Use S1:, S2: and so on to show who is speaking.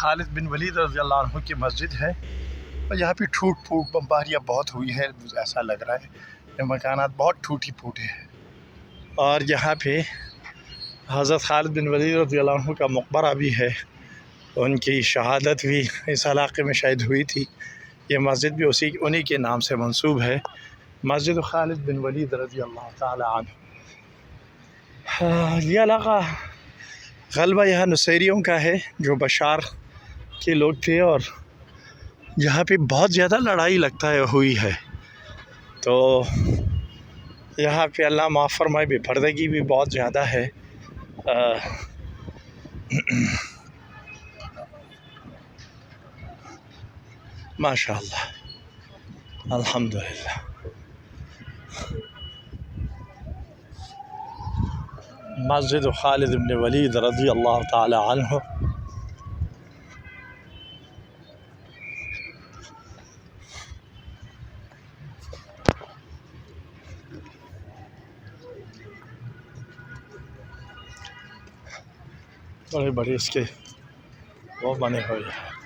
S1: خالد بن ولید رضی اللہ عنہ کی مسجد ہے، اور یہاں پہ ٹوٹ پھوٹ بمباریاں بہت ہوئی ہے، ایسا لگ رہا ہے یہ مکانات بہت ٹوٹی پھوٹے ہیں۔ اور یہاں پہ حضرت خالد بن ولید رضی اللہ عنہ کا مقبرہ بھی ہے، ان کی شہادت بھی اس علاقے میں شاید ہوئی تھی۔ یہ مسجد بھی انہی کے نام سے منسوب ہے، مسجد خالد بن ولید رضی اللہ تعالی عنہ۔ یہ علاقہ غالباً یہاں نصیریوں کا ہے جو بشار کے لوگ تھے، اور یہاں پہ بہت زیادہ لڑائی لگتا ہے ہوئی ہے، تو یہاں پہ اللہ معاف فرمائے بے پردگی بھی بہت زیادہ ہے۔ ماشاء اللہ، الحمدللہ۔ مسجد خالد بن ولید رضی اللہ تعالی عنہ۔ بڑے بڑے اس کے وہ بنے ہوئے ہیں۔